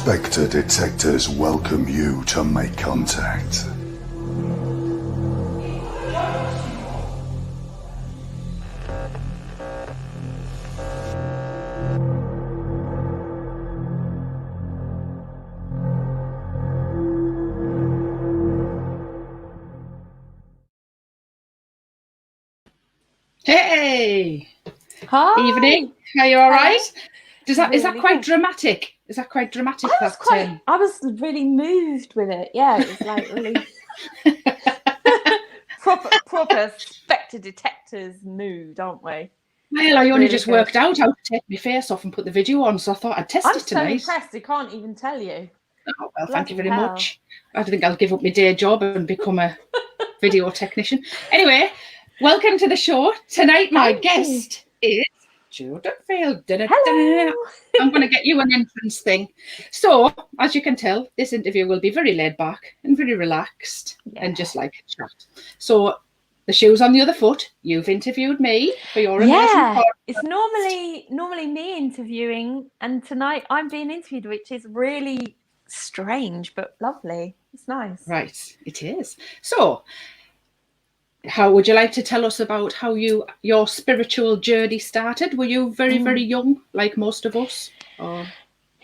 Spectre detectors welcome you to make contact. Hey! Hi. Evening. Are you all right? Is that Really quite good. dramatic? Is that quite dramatic? I was really moved with it. Yeah, it was like really proper Spectre detectors mood, aren't we? Well, I only Really just good. worked out how to take my face off and put the video on, so I thought I'd test I'm it so tonight. impressed. I can't even tell you. Oh, well, thank you Bloody very hell. much. I think I'll give up my day job and become a video technician. Anyway, welcome to the show. Tonight, my guest is Jo Dutfield. Hello. I'm going to get you an entrance thing. So, as you can tell, this interview will be very laid back and very relaxed and just like a chat. So, the shoe's on the other foot. You've interviewed me for your amazing podcast. It's normally me interviewing, and tonight I'm being interviewed, which is really strange but lovely. It's nice. Right, it is. So, how would you like to tell us about how your spiritual journey started? Were you very, very young, like most of us? Or...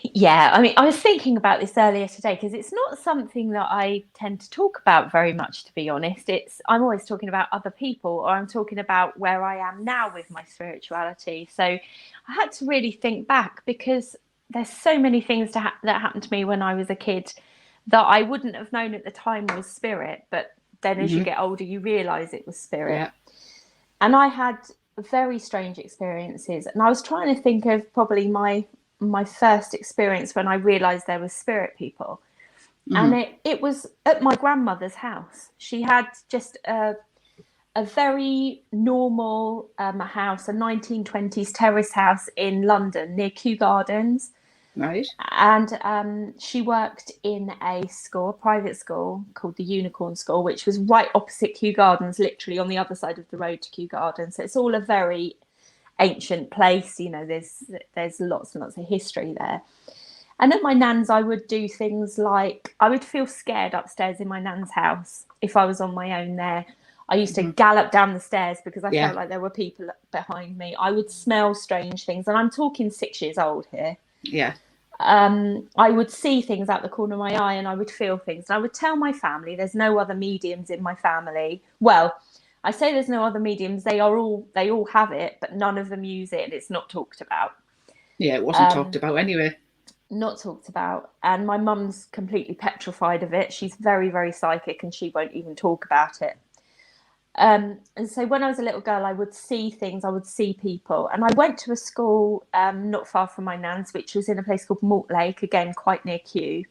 Yeah, I mean, I was thinking about this earlier today because it's not something that I tend to talk about very much, to be honest. I'm always talking about other people, or I'm talking about where I am now with my spirituality. So I had to really think back because there's so many things that happened to me when I was a kid that I wouldn't have known at the time was spirit. But then as you get older, you realise it was spirit. Yeah. And I had very strange experiences. And I was trying to think of probably my first experience when I realised there was spirit people. And it was at my grandmother's house. She had just a very normal house, a 1920s terrace house in London near Kew Gardens. Right. And she worked in a private school called the Unicorn School, which was right opposite Kew Gardens, literally on the other side of the road to Kew Gardens. So it's all a very ancient place, you know, there's lots and lots of history there. And at my nan's, I would do things like I would feel scared upstairs in my nan's house if I was on my own there. I used to gallop down the stairs because I felt like there were people behind me. I would smell strange things, and I'm talking 6 years old here. Yeah. I would see things out the corner of my eye, and I would feel things. And I would tell my family there's no other mediums in my family. Well, I say there's no other mediums. They all have it, but none of them use it, and it's not talked about. Yeah, it wasn't talked about anyway. Not talked about. And my mum's completely petrified of it. She's very, very psychic, and she won't even talk about it. And so when I was a little girl, I would see things, I would see people. And I went to a school not far from my nan's, which was in a place called Mortlake, again, quite near Kew.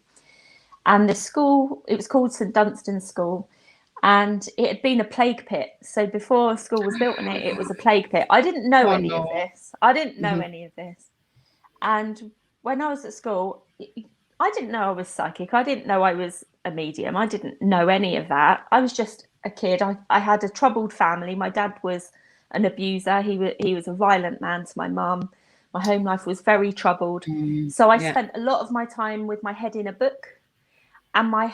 And the school, it was called St Dunstan's School. And it had been a plague pit. So before a school was built in it, it was a plague pit. I didn't know any of this. And when I was at school, I didn't know I was psychic. I didn't know I was a medium. I didn't know any of that. I was just a kid. I had a troubled family. My dad was an abuser. He was a violent man to my mum. My home life was very troubled. So I spent a lot of my time with my head in a book and my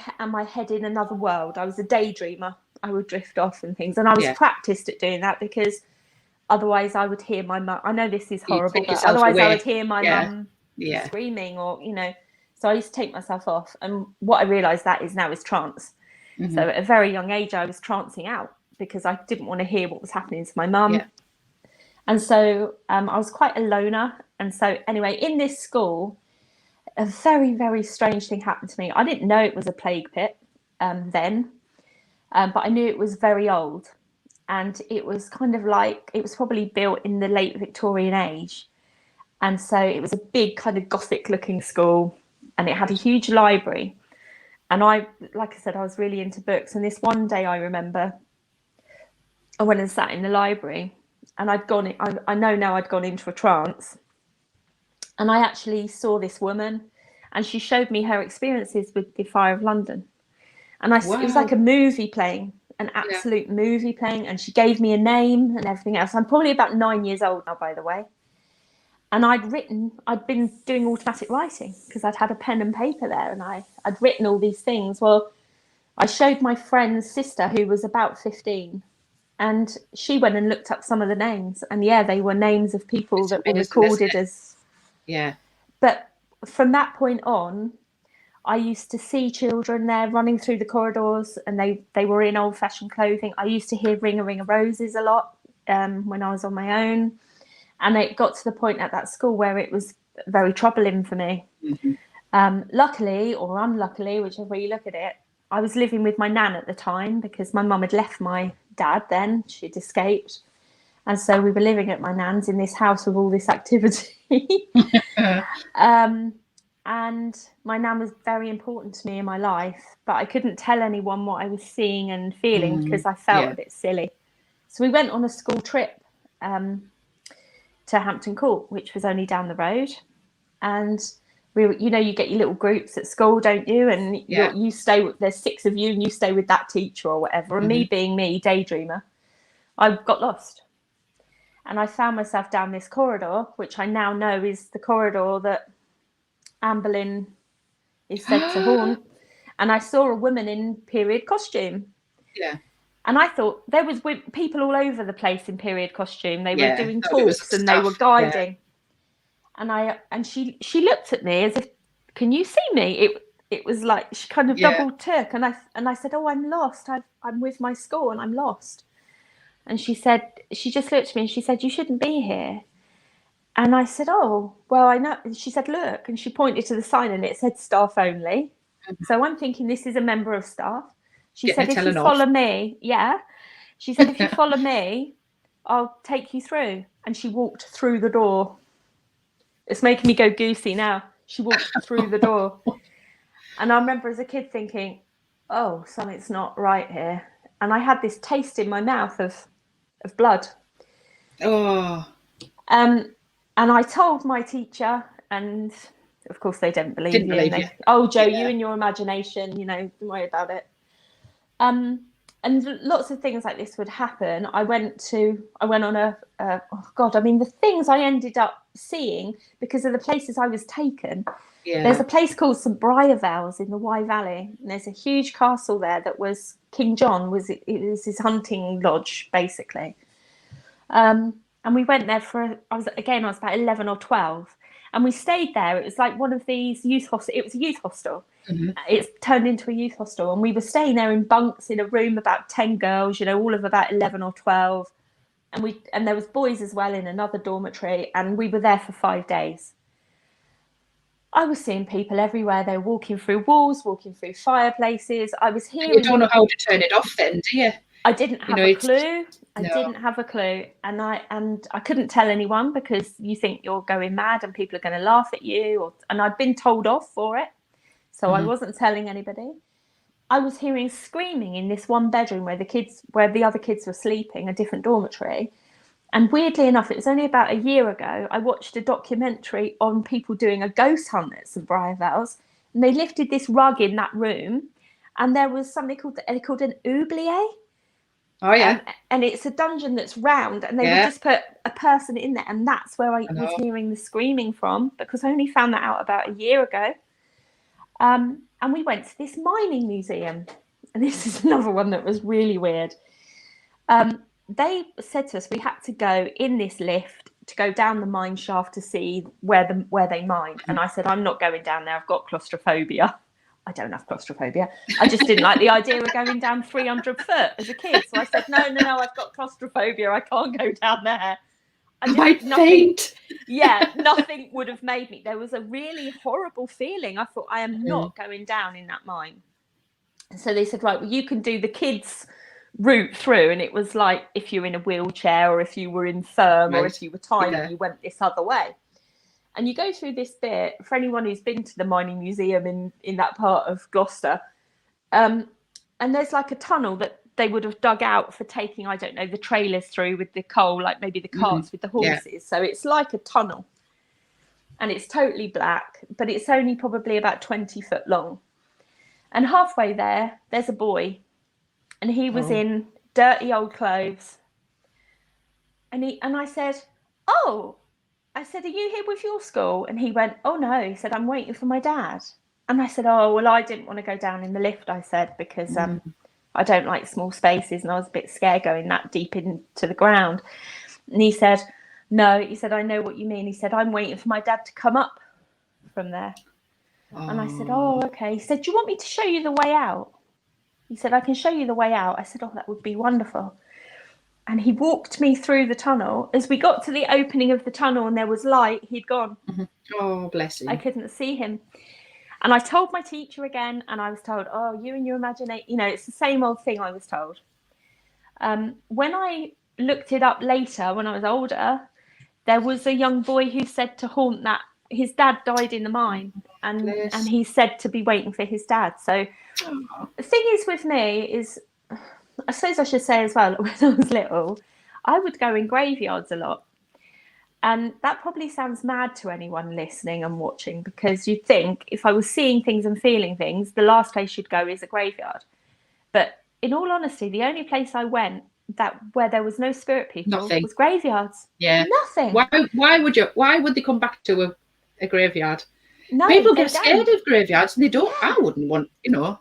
head in another world. I was a daydreamer. I would drift off and things. And I was practiced at doing that because otherwise I would hear my mum. I know this is horrible, but otherwise I would hear my mum screaming, or, you know. So I used to take myself off. And what I realised that is now is trance. So at a very young age, I was trancing out because I didn't want to hear what was happening to my mum. And so I was quite a loner. And so anyway, in this school, a very, very strange thing happened to me. I didn't know it was a plague pit then, but I knew it was very old. And it was kind of like, it was probably built in the late Victorian age. And so it was a big kind of Gothic looking school, and it had a huge library. And like I said, I was really into books. And this one day I remember I went and sat in the library, and I know now I'd gone into a trance. And I actually saw this woman, and she showed me her experiences with the Fire of London. And it was like a movie playing, an absolute movie playing. And she gave me a name and everything else. I'm probably about 9 years old now, by the way. And I'd been doing automatic writing because I'd had a pen and paper there, and I'd written all these things. Well, I showed my friend's sister, who was about 15, and she went and looked up some of the names, and yeah, they were names of people It's that were amazing, recorded isn't it? as. Yeah. But from that point on, I used to see children there running through the corridors, and they were in old-fashioned clothing. I used to hear Ring a Ring of Roses a lot when I was on my own. And it got to the point at that school where it was very troubling for me. Luckily, or unluckily, whichever way you look at it, I was living with my nan at the time because my mum had left my dad then. She'd escaped. And so we were living at my nan's in this house with all this activity. And my nan was very important to me in my life, but I couldn't tell anyone what I was seeing and feeling because I felt a bit silly. So we went on a school trip to Hampton Court, which was only down the road. And you get your little groups at school, don't you? And you stay, there's 6 of you and you stay with that teacher or whatever. And me being me, daydreamer, I got lost. And I found myself down this corridor, which I now know is the corridor that Anne Boleyn is said to haunt. And I saw a woman in period costume. Yeah. And I thought there was people all over the place in period costume. They were doing talks and they were guiding. And she looked at me as if, can you see me? It was like she kind of double took, and I said, oh, I'm lost. I'm with my school and I'm lost. And she just looked at me and she said, you shouldn't be here. And I said, oh, well, I know. And she said, look, and she pointed to the sign and it said staff only. So I'm thinking this is a member of staff. She said, if you follow me, she said, if you follow me, I'll take you through. And she walked through the door. It's making me go goosey now. She walked through the door. And I remember as a kid thinking, oh, something's not right here. And I had this taste in my mouth of blood. Oh. And I told my teacher, and of course they didn't believe you. Oh, Jo, you and your imagination, don't worry about it. And lots of things like this would happen. I went on the things I ended up seeing because of the places I was taken. Yeah. There's a place called St Briarvales in the Wye Valley, and there's a huge castle there that was King John it was his hunting lodge basically. And we went there I was about 11 or 12, and we stayed there. It was like one of these youth hostels. It was a youth hostel. It's turned into a youth hostel, and we were staying there in bunks in a room, about 10 girls, all of about 11 or 12, and there was boys as well in another dormitory, and we were there for 5 days. I was seeing people everywhere. They were walking through walls, walking through fireplaces. I was hearing. You don't know how to turn it off then, do you? I didn't have a clue. I didn't have a clue, and I couldn't tell anyone because you think you're going mad and people are going to laugh at you, and I'd been told off for it. So I wasn't telling anybody. I was hearing screaming in this one bedroom where the other kids were sleeping, a different dormitory. And weirdly enough, it was only about a year ago, I watched a documentary on people doing a ghost hunt at St Briarvales. And they lifted this rug in that room, and there was something called an oubliette. Oh, yeah. And it's a dungeon that's round, and they would just put a person in there. And that's where I was hearing the screaming from, because I only found that out about a year ago. And we went to this mining museum, and this is another one that was really weird. They said to us we had to go in this lift to go down the mine shaft to see where they mined. And I said, I'm not going down there. I've got claustrophobia. I don't have claustrophobia. I just didn't like the idea of going down 300 foot as a kid. So I said, no, I've got claustrophobia. I can't go down there. I might faint. Yeah, nothing would have made me. There was a really horrible feeling. I thought, I am not going down in that mine. And so they said, right, well, you can do the kids' route through. And it was like if you're in a wheelchair or if you were infirm or if you were tiny, you went this other way. And you go through this bit, for anyone who's been to the mining museum in that part of Gloucester, and there's like a tunnel that they would have dug out for taking, I don't know, the trailers through with the coal, like maybe the carts with the horses. Yeah. So it's like a tunnel, and it's totally black, but it's only probably about 20 foot long. And halfway there's a boy, and he was in dirty old clothes. And I said, oh. I said, are you here with your school? And he went, oh no. He said, I'm waiting for my dad. And I said, oh, well, I didn't want to go down in the lift, I said, because I don't like small spaces, and I was a bit scared going that deep into the ground. And he said, no, he said, I know what you mean. He said, I'm waiting for my dad to come up from there. Oh. And I said, oh, okay. He said, do you want me to show you the way out? He said, I can show you the way out. I said, oh, that would be wonderful. And he walked me through the tunnel. As we got to the opening of the tunnel and there was light, he'd gone. Oh, bless him. I couldn't see him. And I told my teacher again, and I was told, oh, you and your imagination, you know, it's the same old thing I was told. When I looked it up later, when I was older, there was a young boy who said to haunt that his dad died in the mine, and he said to be waiting for his dad. So the thing is with me is, I suppose I should say as well, when I was little, I would go in graveyards a lot. And that probably sounds mad to anyone listening and watching, because you'd think if I was seeing things and feeling things, the last place you'd go is a graveyard. But in all honesty, the only place I went where there was no spirit people was graveyards. Yeah. Nothing. Why would they come back to a graveyard? No, people get scared of graveyards, and they don't. Yeah. I wouldn't want, you know.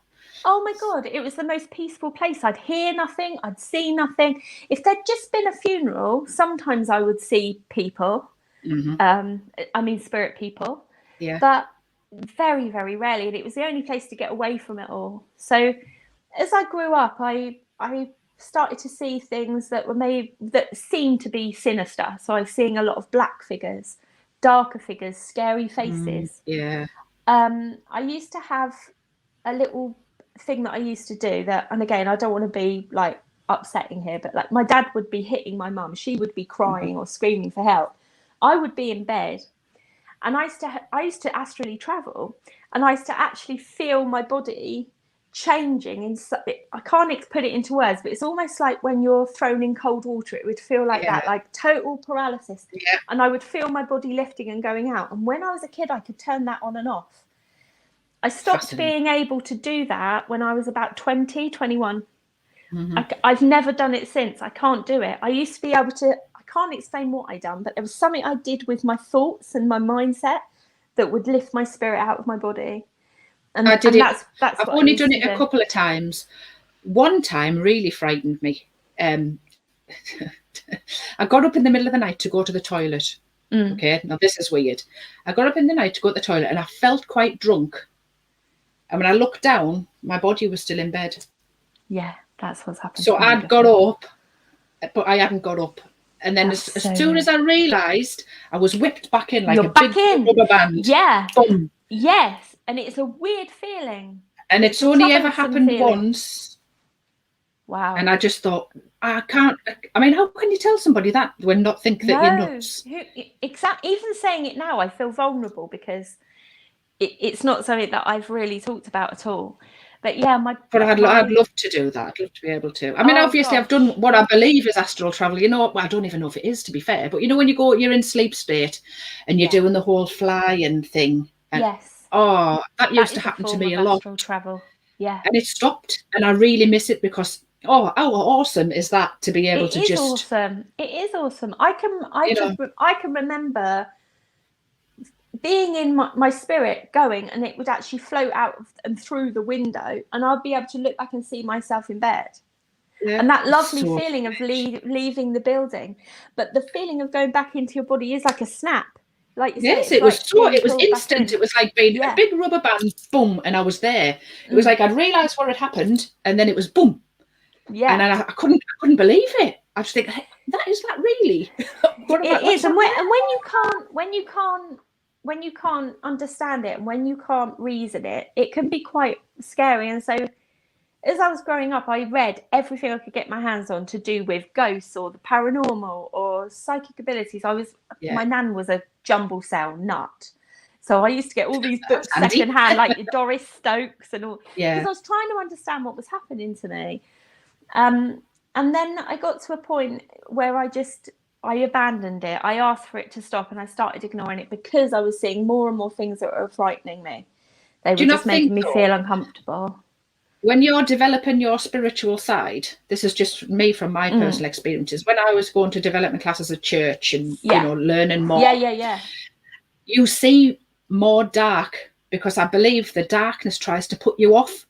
Oh my God, it was the most peaceful place. I'd hear nothing, I'd see nothing. If there'd just been a funeral, sometimes I would see people. I mean, spirit people. Yeah. But very, very rarely. And it was the only place to get away from it all. So as I grew up, I started to see things that seemed to be sinister. So I was seeing a lot of black figures, darker figures, scary faces. I used to have a little thing that I used to do that, and again, I don't want to be like upsetting here, but like my dad would be hitting my mum, she would be crying or screaming for help. I would be in bed, and I used to astrally travel, and I used to actually feel my body changing I can't put it into words, but it's almost like when you're thrown in cold water, it would feel like that, like total paralysis. And I would feel my body lifting and going out. And when I was a kid, I could turn that on and off. I stopped being able to do that when I was about 20, 21. I've never done it since. I can't do it. I used to be able to, I can't explain what I done, but there was something I did with my thoughts and my mindset that would lift my spirit out of my body. And I did it. I've only done it a couple of times. One time really frightened me. I got up in the middle of the night to go to the toilet. Okay, now this is weird. I got up in the night to go to the toilet, and I felt quite drunk. And when I looked down, my body was still in bed. Yeah, that's what's happened. So I'd got up, but I hadn't got up. And then as soon as I realised, I was whipped back in like a big rubber band. Yeah. Boom. Yes. And it's a weird feeling. And it's only ever happened once. Wow. And I just thought, I mean, how can you tell somebody that when not think that you're nuts? Exactly. Even saying it now, I feel vulnerable because it's not something that I've really talked about at all. But yeah, I'd love to do that. I'd love to be able to. I mean, obviously, I've done what I believe is astral travel. You know, well, I don't even know if it is, to be fair. But you know, when you're in sleep state and you're doing the whole flying thing. And, yes. Oh, that used to happen to me a lot. Astral travel. Yeah. And it stopped, and I really miss it because how awesome is that to be able to just? It is awesome. It is awesome. I can remember being in my spirit going, and it would actually float out and through the window, and I'd be able to look back and see myself in bed. Yeah, and that lovely feeling of leaving the building, but the feeling of going back into your body is like a snap. Like yes, it was instant. It was like being a big rubber band, boom, and I was there. It was like I'd realised what had happened, and then it was boom. Yeah, and I couldn't believe it. I just think, hey, is that really? It is, and when you can't understand it and when you can't reason it, it can be quite scary. And so as I was growing up, I read everything I could get my hands on to do with ghosts or the paranormal or psychic abilities. My nan was a jumble cell nut. So I used to get all these books secondhand, like Doris Stokes and all, because I was trying to understand what was happening to me. And then I got to a point where I abandoned it. I asked for it to stop, and I started ignoring it because I was seeing more and more things that were frightening me. They were just making me feel uncomfortable. when you're developing your spiritual side, this is just me from my personal experiences. When I was going to development classes at church and, learning more, you see more dark because I believe the darkness tries to put you off.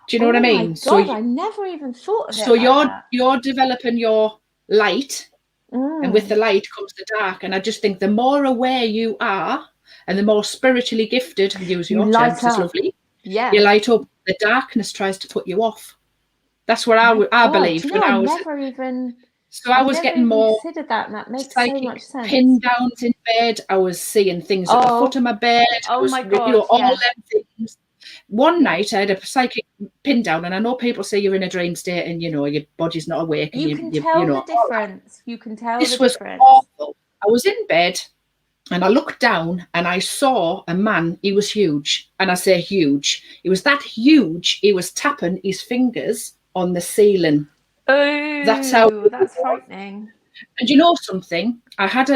Do you know what I mean? Oh my God, I never even thought of it. So you're developing your light, and with the light comes the dark. And I just think the more aware you are, and the more spiritually gifted, use your term, which is lovely. Yeah, you light up. The darkness tries to put you off. That's what I believed when I was. Never even. So I was getting more considered that, and that makes so much sense. Pin downs in bed. I was seeing things at the foot of my bed. Oh my God! All them things. One night I had a psychic pin down, and I know people say you're in a dream state and your body's not awake. You can tell the difference. You can tell this the difference. Was awful. I was in bed and I looked down and I saw a man. He was huge, and I say huge. He was that huge. He was tapping his fingers on the ceiling. Oh, that's frightening. And you know something? I had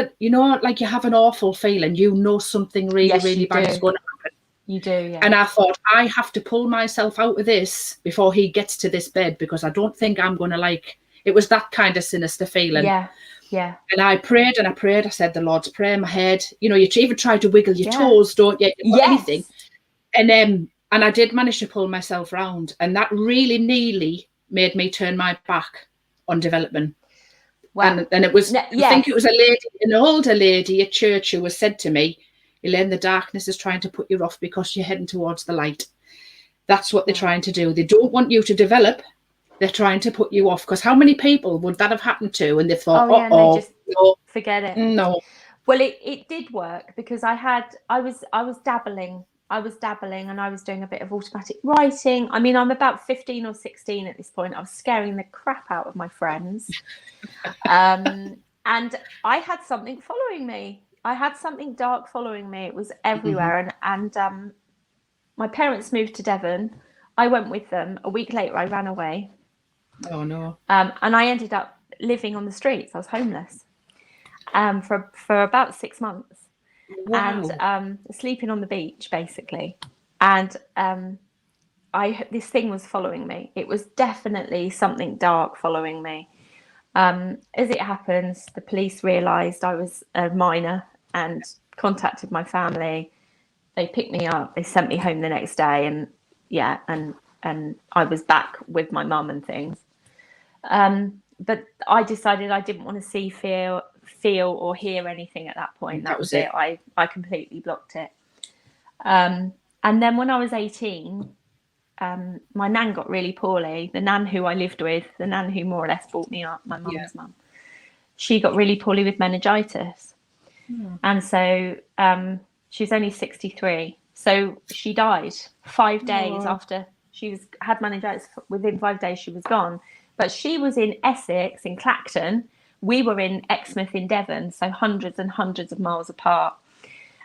like you have an awful feeling. Something really bad is going to happen. You do, yeah. And I thought, I have to pull myself out of this before he gets to this bed, because I don't think I'm going to like. It was that kind of sinister feeling. Yeah, yeah. And I prayed and I prayed. I said the Lord's Prayer in my head. You even try to wiggle your toes, don't you? Anything. And I did manage to pull myself round, and that really nearly made me turn my back on development. Wow. And it was, I think it was an older lady at church who was said to me, Elaine, the darkness is trying to put you off because you're heading towards the light. That's what they're trying to do. They don't want you to develop. They're trying to put you off. Because how many people would that have happened to? And they thought, they just forget it. No. Well, it did work, because I was dabbling. I was dabbling and I was doing a bit of automatic writing. I mean, I'm about 15 or 16 at this point. I was scaring the crap out of my friends. And I had something following me. I had something dark following me. It was everywhere. And my parents moved to Devon. I went with them. A week later, I ran away. Oh, no. And I ended up living on the streets. I was homeless for about 6 months. Wow. And sleeping on the beach, basically. And this thing was following me. It was definitely something dark following me. As it happens, the police realised I was a minor and contacted my family. They picked me up. They sent me home the next day, and I was back with my mum and things. But I decided I didn't want to see, feel or hear anything at that point. That was it. I completely blocked it. And then when I was 18, my nan got really poorly. The nan who I lived with, the nan who more or less brought me up, my mum's mum, she got really poorly with meningitis. And so she's only 63. So she died 5 days after she had meningitis. Within 5 days, she was gone. But she was in Essex, in Clacton. We were in Exmouth in Devon, so hundreds and hundreds of miles apart.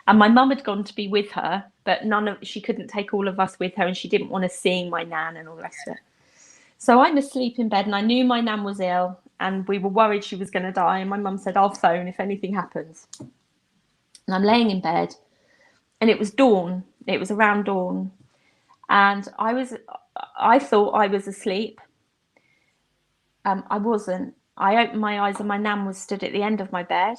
And my mum had gone to be with her, but she couldn't take all of us with her, and she didn't want to see my nan and all the rest of it. So I'm asleep in bed, and I knew my nan was ill, and we were worried she was going to die. And my mum said, I'll phone if anything happens. And I'm laying in bed, and it was dawn. It was around dawn. And I thought I was asleep. I wasn't. I opened my eyes and my nan was stood at the end of my bed.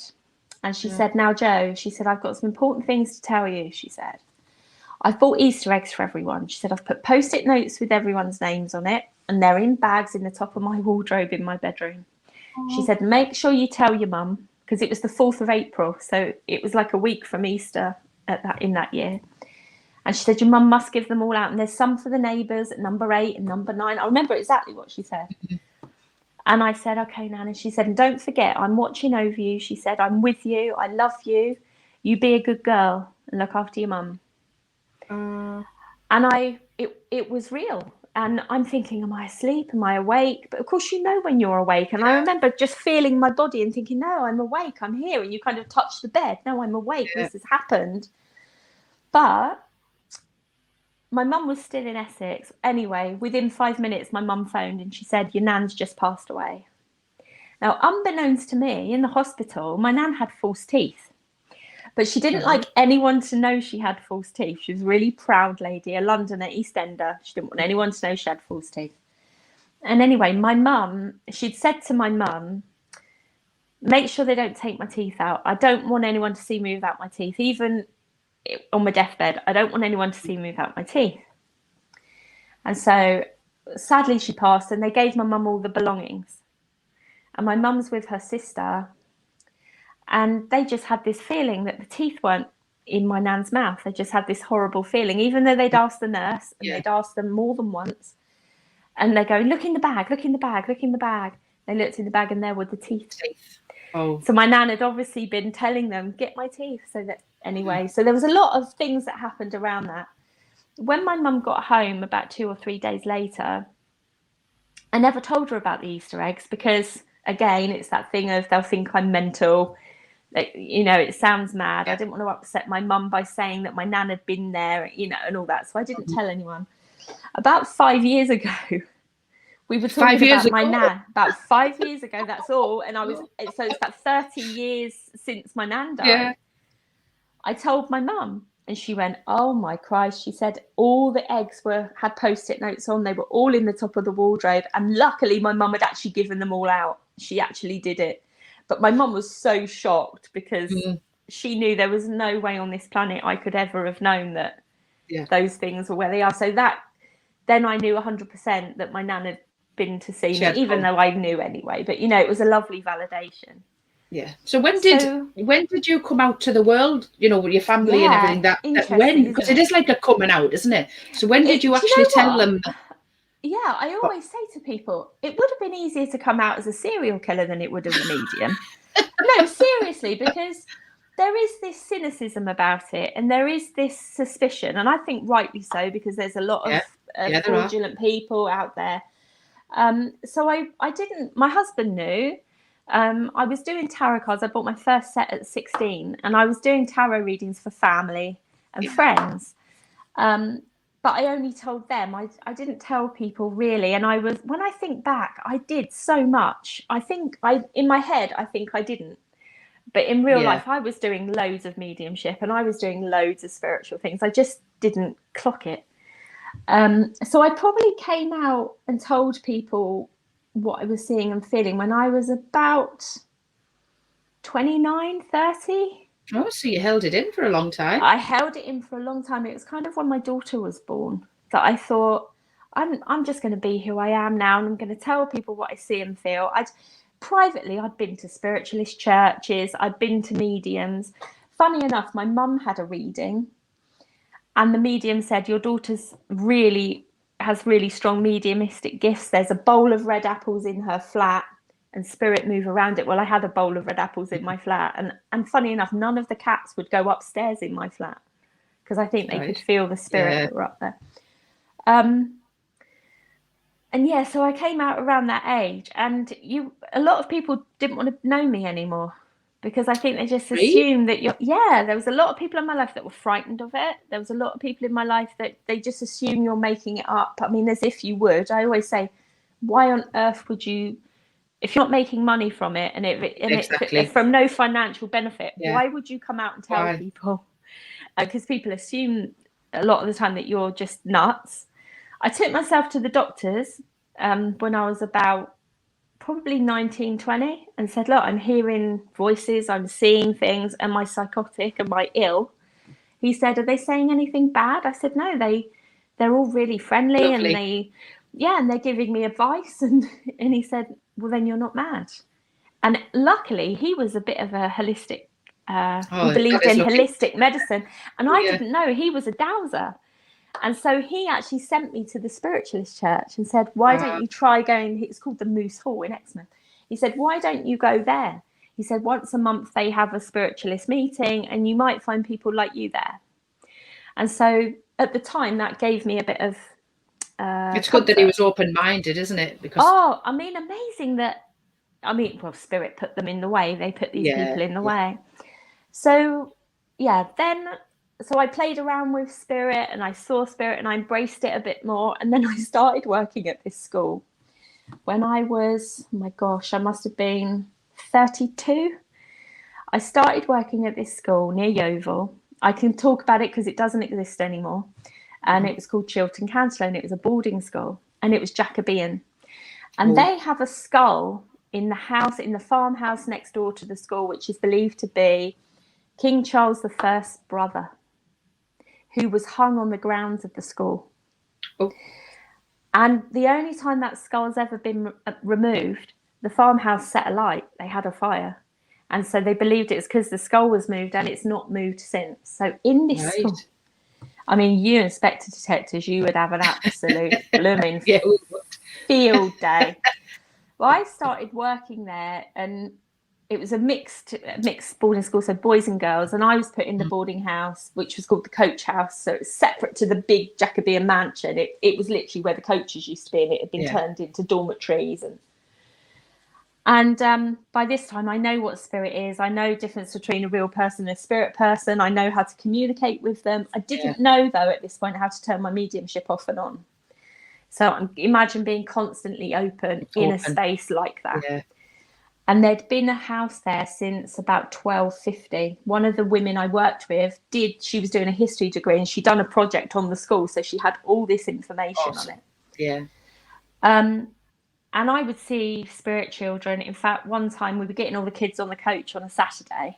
And she said, now, Jo, she said, I've got some important things to tell you, she said. I've bought Easter eggs for everyone. She said, I've put Post-it notes with everyone's names on it, and they're in bags in the top of my wardrobe in my bedroom. She said, make sure you tell your mum, because it was the 4th of April. So it was like a week from Easter in that year. And she said, your mum must give them all out. And there's some for the neighbours at number 8 and number 9. I remember exactly what she said. And I said, okay, Nan. And she said, and don't forget, I'm watching over you. She said, I'm with you. I love you. You be a good girl and look after your mum. And it was real. And I'm thinking, am I asleep? Am I awake? But of course, you know when you're awake. And I remember just feeling my body and thinking, no, I'm awake. I'm here. And you kind of touch the bed. No, I'm awake. This has happened. But my mum was still in Essex. Anyway, within 5 minutes, my mum phoned and she said, your nan's just passed away. Now, unbeknownst to me, in the hospital, my nan had false teeth. But she didn't like anyone to know she had false teeth. She was a really proud lady, a Londoner, East Ender. She didn't want anyone to know she had false teeth. And anyway, my mum, she'd said to my mum, make sure they don't take my teeth out. I don't want anyone to see me without my teeth. Even on my deathbed, I don't want anyone to see me without my teeth. And so sadly she passed, and they gave my mum all the belongings. And my mum's with her sister, and they just had this feeling that the teeth weren't in my nan's mouth. They just had this horrible feeling, even though they'd asked the nurse, and they'd asked them more than once. And they go, look in the bag, look in the bag, look in the bag. They looked in the bag, and there were the teeth. Oh. So my nan had obviously been telling them, get my teeth. So that anyway, so there was a lot of things that happened around that. When my mum got home about 2 or 3 days later, I never told her about the Easter eggs because, again, it's that thing of they'll think I'm mental. You know, it sounds mad. I didn't want to upset my mum by saying that my nan had been there, you know, and all that. So I didn't tell anyone. About 5 years ago, we were talking about my nan. About 5 years ago, that's all. And so it's about 30 years since my nan died. Yeah. I told my mum, and she went, oh my Christ. She said all the eggs had Post-it notes on. They were all in the top of the wardrobe. And luckily, my mum had actually given them all out. She actually did it. But my mum was so shocked because she knew there was no way on this planet I could ever have known that those things were where they are. So then I knew 100% that my nan had been to see me, even though I knew anyway. But, you know, it was a lovely validation. Yeah. So when did you come out to the world, you know, with your family and everything? That when, because it is like a coming out, isn't it? So when did you actually tell them? Yeah, I always say to people, it would have been easier to come out as a serial killer than it would have a medium. No, seriously, because there is this cynicism about it, and there is this suspicion, and I think rightly so, because there's a lot of fraudulent people out there. So I didn't, my husband knew. I was doing tarot cards. I bought my first set at 16, and I was doing tarot readings for family and friends. But I only told them. I didn't tell people really. And when I think back, I did so much. I think in my head, I think I didn't. But in real life, I was doing loads of mediumship, and I was doing loads of spiritual things. I just didn't clock it. So I probably came out and told people what I was seeing and feeling when I was about 29, 30. Oh, so you held it in for a long time. I held it in for a long time. It was kind of when my daughter was born that I thought, I'm just going to be who I am now, and I'm going to tell people what I see and feel. Privately, I'd been to spiritualist churches. I'd been to mediums. Funny enough, my mum had a reading, and the medium said, your daughter's has really strong mediumistic gifts. There's a bowl of red apples in her flat, and spirit move around it. Well, I had a bowl of red apples in my flat, and funny enough, none of the cats would go upstairs in my flat because I think they could feel the spirit that were up there. And yeah, so I came out around that age, and a lot of people didn't want to know me anymore because I think they just assumed that there was a lot of people in my life that were frightened of it. There was a lot of people in my life that they just assume you're making it up. I mean, as if you would. I always say, why on earth would you, if you're not making money from it and it's from no financial benefit, why would you come out and tell people? Because people assume a lot of the time that you're just nuts. I took myself to the doctors when I was about probably 19, 20 and said, look, I'm hearing voices, I'm seeing things, am I psychotic, am I ill? He said, are they saying anything bad? I said, no, they're all really friendly. Lovely. And they're giving me advice. And he said, well, then you're not mad. And luckily, he was a bit of a holistic, he believed in holistic medicine. And I didn't know, he was a dowser. And so he actually sent me to the spiritualist church and said, why don't you try going, it's called the Moose Hall in Exmouth. He said, why don't you go there? He said, once a month they have a spiritualist meeting and you might find people like you there. And so at the time that gave me a bit of it's comfort. Good that he was open-minded, isn't it? Because I mean, amazing that, spirit put them in the way. They put these people in the way. So so I played around with spirit and I saw spirit and I embraced it a bit more. And then I started working at this school when I was, I must have been 32. I started working at this school near Yeovil. I can talk about it because it doesn't exist anymore. And it was called Chilton Council, and it was a boarding school, and it was Jacobean. And they have a skull in the house, in the farmhouse next door to the school, which is believed to be King Charles I's brother, who was hung on the grounds of the school. Oh. And the only time that skull's ever been removed, the farmhouse set alight. They had a fire. And so they believed it was because the skull was moved, and it's not moved since. So in this school, I mean, you Inspector Detectives, you would have an absolute blooming field day. Well, I started working there, and it was a mixed boarding school, so boys and girls, and I was put in the boarding house, which was called the coach house. So it was separate to the big Jacobean mansion. It was literally where the coaches used to be, and it had been turned into dormitories. And by this time, I know what spirit is. I know the difference between a real person and a spirit person. I know how to communicate with them. I didn't know, though, at this point, how to turn my mediumship off and on. So imagine being constantly open in a space like that. Yeah. And there'd been a house there since about 1250. One of the women I worked with she was doing a history degree, and she'd done a project on the school. So she had all this information on it. Yeah. And I would see spirit children. In fact, one time we were getting all the kids on the coach on a Saturday,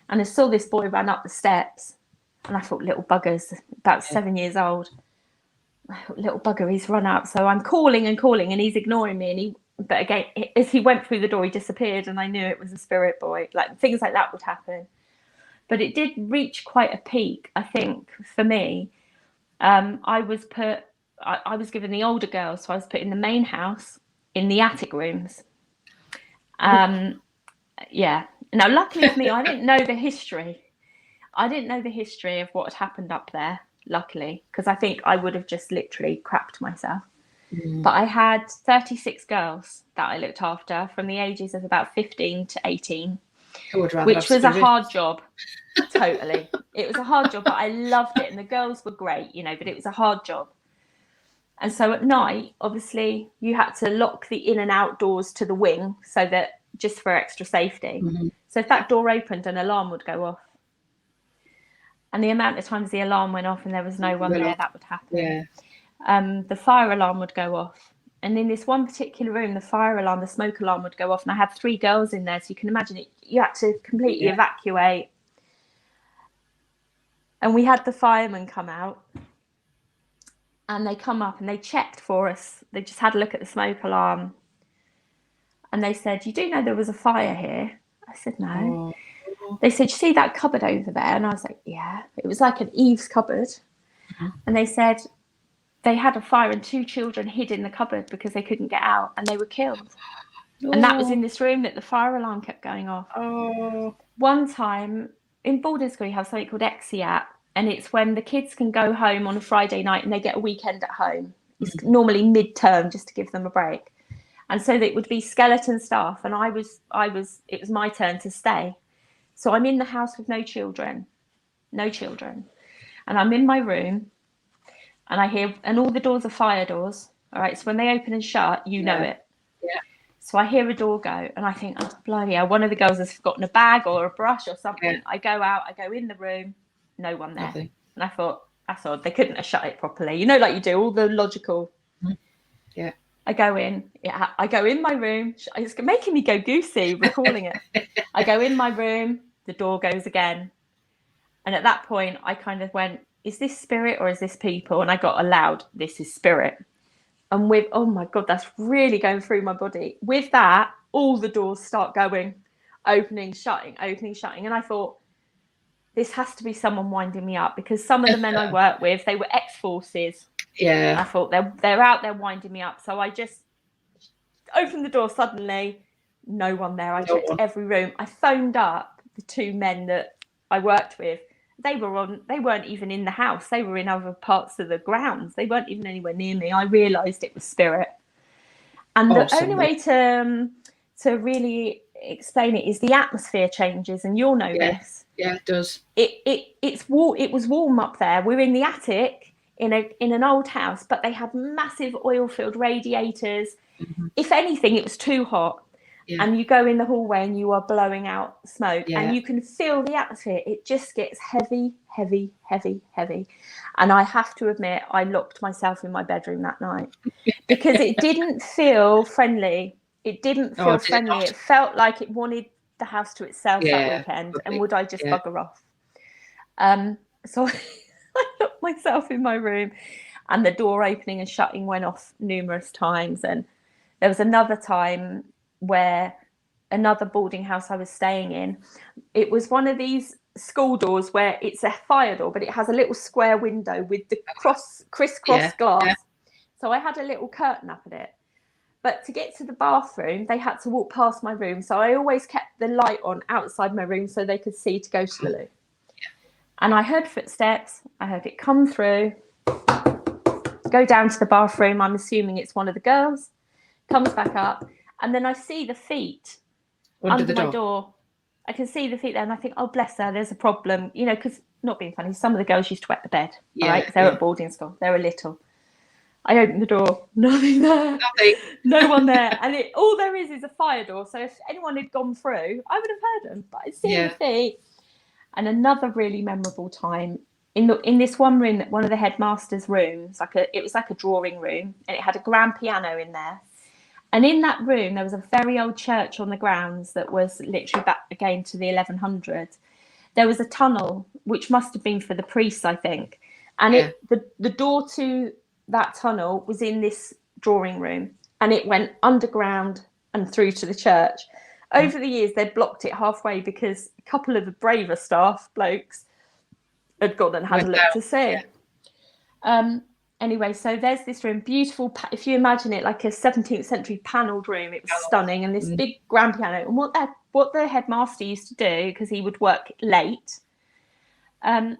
and I saw this boy run up the steps, and I thought, little buggers, about 7 years old. I thought, little bugger, he's run up. So I'm calling, and he's ignoring me. But again, as he went through the door, he disappeared, and I knew it was a spirit boy. Like, things like that would happen. But it did reach quite a peak, I think, for me. I was given the older girls, so I was put in the main house, in the attic rooms. Now, luckily for me, I didn't know the history. I didn't know the history of what had happened up there, luckily, because I think I would have just literally crapped myself. But I had 36 girls that I looked after from the ages of about 15 to 18, which was a hard job. Totally. It was a hard job, but I loved it. And the girls were great, but it was a hard job. And so at night, obviously, you had to lock the in and out doors to the wing, so that just for extra safety. So if that door opened, an alarm would go off. And the amount of times the alarm went off and there was no one there, that would happen. The fire alarm would go off. And in this one particular room, the fire alarm, the smoke alarm would go off. And I had 3 girls in there. So you can imagine it. You had to completely evacuate. And we had the firemen come out. And they come up and they checked for us. They just had a look at the smoke alarm. And they said, "You do know there was a fire here?" I said, "No." They said, "You see that cupboard over there?" And I was like, "Yeah." It was like an eaves cupboard. And they said they had a fire and 2 children hid in the cupboard because they couldn't get out, and they were killed. And that was in this room that the fire alarm kept going off. One time in boarding school, you have something called Exeat. And it's when the kids can go home on a Friday night and they get a weekend at home. It's normally mid-term, just to give them a break. And so it would be skeleton staff. And it was my turn to stay. So I'm in the house with no children. And I'm in my room, and I hear, and all the doors are fire doors. All right. So when they open and shut, you know it. Yeah. So I hear a door go, and I think, oh, bloody hell, one of the girls has forgotten a bag or a brush or something. Yeah. I go out, I go in the room. No one there. Nothing. And I thought, that's odd. They couldn't have shut it properly. Like you do, all the logical. Yeah. I go in my room. It's making me go goosey recalling it. I go in my room, the door goes again. And at that point, I kind of went, is this spirit or is this people? And I got a loud, this is spirit. And with, oh my God, that's really going through my body. With that, all the doors start going, opening, shutting. And I thought, this has to be someone winding me up, because some of the men I work with, they were ex-forces. Yeah. I thought they're out there winding me up. So I just opened the door suddenly. No one there. I checked every room. I phoned up the 2 men that I worked with. They weren't even in the house. They were in other parts of the grounds. They weren't even anywhere near me. I realised it was spirit. And the only way to really explain it is the atmosphere changes, and you'll know this. Yeah, it does. It was warm up there. We're in the attic in an old house, but they had massive oil-filled radiators. If anything, it was too hot. and you go in the hallway and you are blowing out smoke, and Yeah. you can feel the atmosphere. It just gets heavy, heavy, heavy, heavy. And I have to admit, I locked myself in my bedroom that night because it didn't feel friendly. It didn't feel Oh, did it friendly. not? It felt like it wanted the house to itself that Yeah, weekend. And probably. would I just Yeah. bugger off? So I locked myself in my room, and the door opening and shutting went off numerous times. And there was another time where another boarding house I was staying in, it was one of these school doors where it's a fire door, but it has a little square window with the crisscross glass. Yeah. So I had a little curtain up at it. But to get to the bathroom, they had to walk past my room. So I always kept the light on outside my room so they could see to go to the loo. And I heard footsteps. I heard it come through, go down to the bathroom. I'm assuming it's one of the girls. Comes back up. And then I see the feet under my door. I can see the feet there. And I think, oh, bless her, there's a problem. You know, because, not being funny, some of the girls used to wet the bed. Yeah, all right? They're at boarding school. They were little. I opened the door. Nothing there. Nothing. No one there. And all there is a fire door. So if anyone had gone through, I would have heard them. But I'd seen the feet. And another really memorable time in this one room, one of the headmaster's rooms, it was like a drawing room, and it had a grand piano in there. And in that room, there was a very old church on the grounds that was literally back again to the 1100s. There was a tunnel, which must have been for the priests, I think. And the door to that tunnel was in this drawing room, and it went underground and through to the church. Over the years, they'd blocked it halfway because a couple of the braver staff blokes had gone and had a look to see. Anyway, so there's this room, beautiful. If you imagine it like a 17th century panelled room, it was stunning, and this big grand piano. And what the headmaster used to do, because he would work late,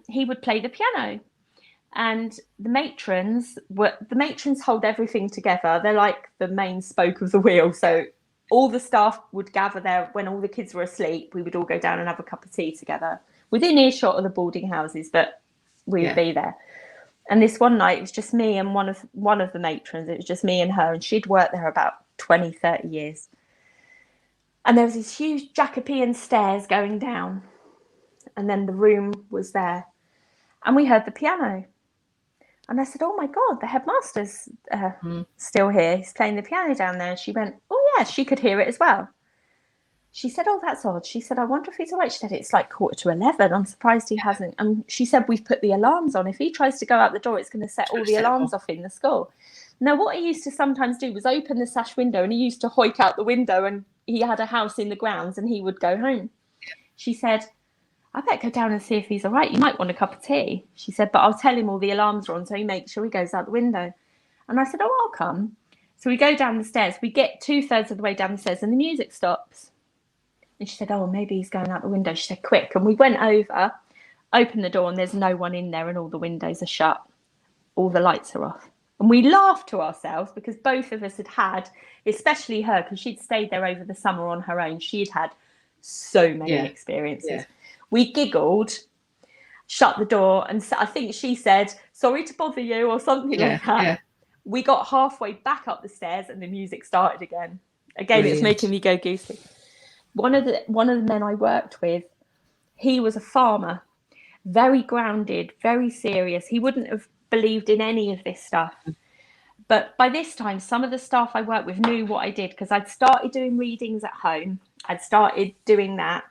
he would play the piano. And the matrons hold everything together. They're like the main spoke of the wheel. So all the staff would gather there when all the kids were asleep. We would all go down and have a cup of tea together within earshot of the boarding houses, but we would be there. And this one night, it was just me and one of the matrons. It was just me and her, and she'd worked there about 20, 30 years. And there was these huge Jacobean stairs going down, and then the room was there. And we heard the piano. And I said, oh, my God, the headmaster's still here. He's playing the piano down there. And she went, oh, yeah, she could hear it as well. She said, oh, that's odd. She said, I wonder if he's all right. She said, it's like 11:15. I'm surprised he hasn't. And she said, we've put the alarms on. If he tries to go out the door, it's going to set all the alarms off in the school. Now, what he used to sometimes do was open the sash window, and he used to hoik out the window, and he had a house in the grounds, and he would go home. She said, I better go down and see if he's all right. You might want a cup of tea. She said, but I'll tell him all the alarms are on, so he makes sure he goes out the window. And I said, oh, I'll come. So we go down the stairs. We get 2/3 of the way down the stairs, and the music stops. And she said, oh, maybe he's going out the window. She said, quick. And we went over, opened the door, and there's no one in there, and all the windows are shut. All the lights are off. And we laughed to ourselves because both of us had, especially her, because she'd stayed there over the summer on her own. She'd had so many experiences. Yeah. We giggled, shut the door, and I think she said, sorry to bother you, or something like that. Yeah. We got halfway back up the stairs, and the music started again. Again, Brilliant. It's making me go goosey. One of the men I worked with, he was a farmer, very grounded, very serious. He wouldn't have believed in any of this stuff. But by this time, some of the staff I worked with knew what I did, because I'd started doing readings at home. I'd started doing that.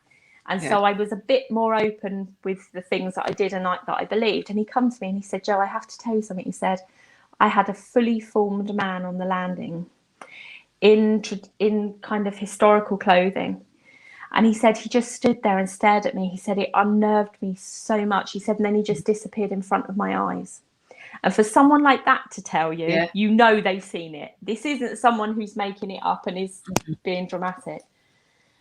And so I was a bit more open with the things that I did and that I believed. And he comes to me and he said, Jo, I have to tell you something. He said, I had a fully formed man on the landing in kind of historical clothing. And he said he just stood there and stared at me. He said it unnerved me so much. He said, and then he just disappeared in front of my eyes. And for someone like that to tell you, you know they've seen it. This isn't someone who's making it up and is being dramatic.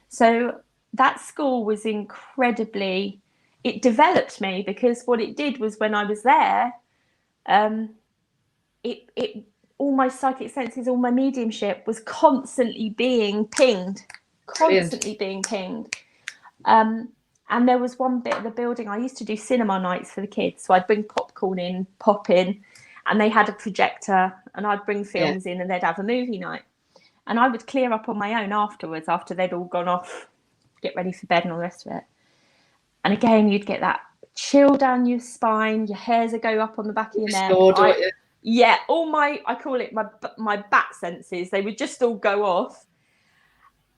So that school was incredibly, it developed me, because what it did was when I was there, all my psychic senses, all my mediumship was constantly being pinged. And there was one bit of the building, I used to do cinema nights for the kids, so I'd bring popcorn in, pop in, and they had a projector, and I'd bring films in, and they'd have a movie night. And I would clear up on my own afterwards, after they'd all gone off, get ready for bed and all the rest of it. And again, you'd get that chill down your spine, your hairs would go up on the back of your neck. Yeah, all I call it my bat senses, they would just all go off.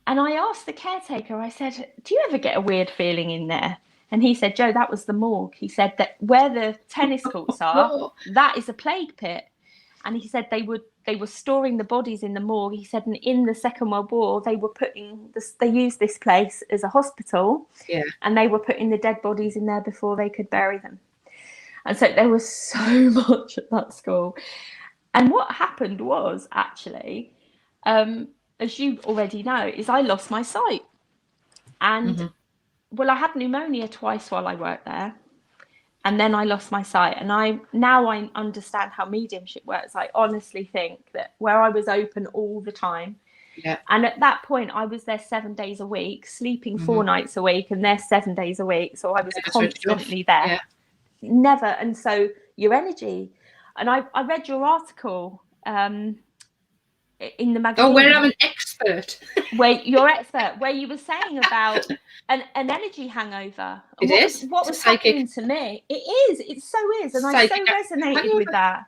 And I asked the caretaker, I said, do you ever get a weird feeling in there? And he said, Jo, that was the morgue. He said that where the tennis courts are, that is a plague pit. And he said they were storing the bodies in the morgue. He said, and in the Second World War, they used this place as a hospital. Yeah. And they were putting the dead bodies in there before they could bury them. And so there was so much at that school. And what happened was, actually, as you already know, is I lost my sight. And, well, I had pneumonia twice while I worked there. And then I lost my sight. And now I understand how mediumship works. I honestly think that where I was open all the time. Yeah. And at that point, I was there 7 days a week, sleeping 4 nights a week, and there 7 days a week. So I was constantly there. Yeah. Never. And so your energy. And I read your article in the magazine. Oh, where I'm an expert. Where you're expert, where you were saying about an energy hangover. What was happening to me? It is. It so is. And I so resonated with that.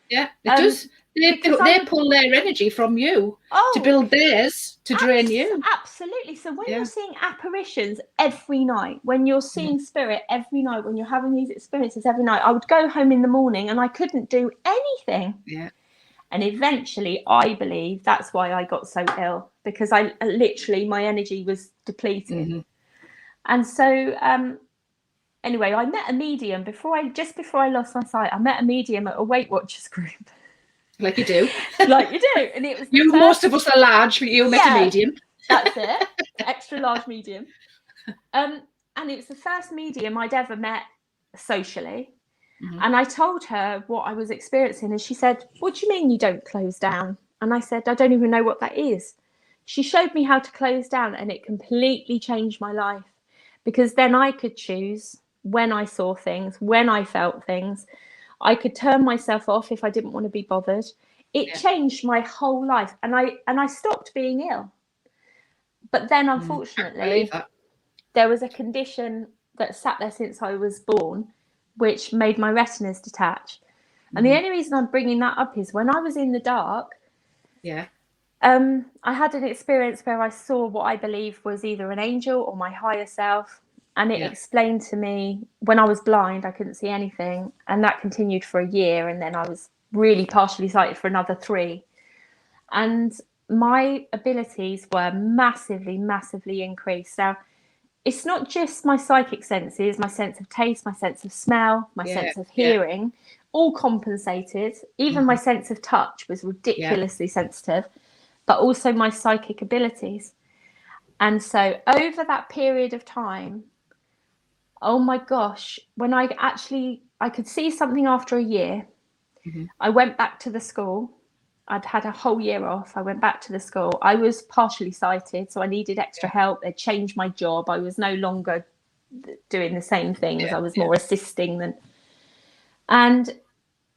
Yeah, it does. They pull their energy from you to build theirs, to drain you. Absolutely. So when you're seeing apparitions every night, when you're seeing spirit every night, when you're having these experiences every night, I would go home in the morning and I couldn't do anything. Yeah. And eventually, I believe that's why I got so ill, because I literally, my energy was depleted. And so, anyway, I met a medium before I lost my sight. I met a medium at a Weight Watchers group. Like you do. Like you do. And it was most of us are large, but you met a medium. That's it. Extra large medium. And it was the first medium I'd ever met socially. And I told her what I was experiencing, and she said, what do you mean you don't close down? And I said, I don't even know what that is. She showed me how to close down, and it completely changed my life, because then I could choose when I saw things, when I felt things. I could turn myself off if I didn't want to be bothered. It changed my whole life, and I stopped being ill. But then, unfortunately, there was a condition that sat there since I was born, which made my retinas detach. And the only reason I'm bringing that up is when I was in the dark, I had an experience where I saw what I believe was either an angel or my higher self. And it explained to me, when I was blind, I couldn't see anything. And that continued for a year. And then I was really partially sighted for another 3. And my abilities were massively, massively increased. Now, it's not just my psychic senses, my sense of taste, my sense of smell, my sense of hearing, all compensated. Even my sense of touch was ridiculously sensitive, but also my psychic abilities. And so over that period of time, oh my gosh, when I could see something after a year, I went back to the school. I'd had a whole year off. I went back to the school. I was partially sighted, so I needed extra help. They changed my job. I was no longer doing the same things. I was more assisting than. And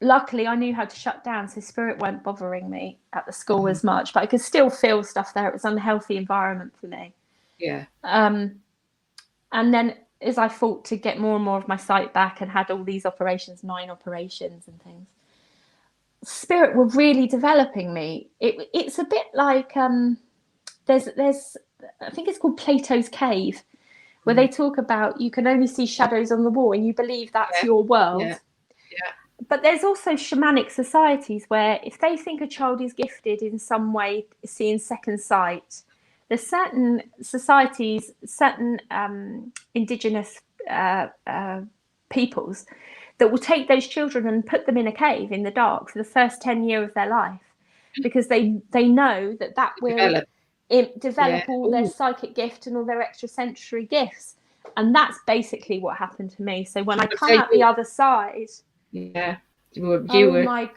luckily, I knew how to shut down, so spirit weren't bothering me at the school as much. But I could still feel stuff there. It was an unhealthy environment for me. Yeah. And then, as I fought to get more and more of my sight back and had all these operations, 9 operations and things, spirit were really developing me. It's a bit like there's I think it's called Plato's Cave, where they talk about you can only see shadows on the wall and you believe that's your world. But there's also shamanic societies where if they think a child is gifted in some way, seeing second sight, there's certain societies, certain indigenous peoples that will take those children and put them in a cave in the dark for the first 10 years of their life, because they know that will develop all their psychic gift and all their extrasensory gifts. And that's basically what happened to me. So when I come out the other side, my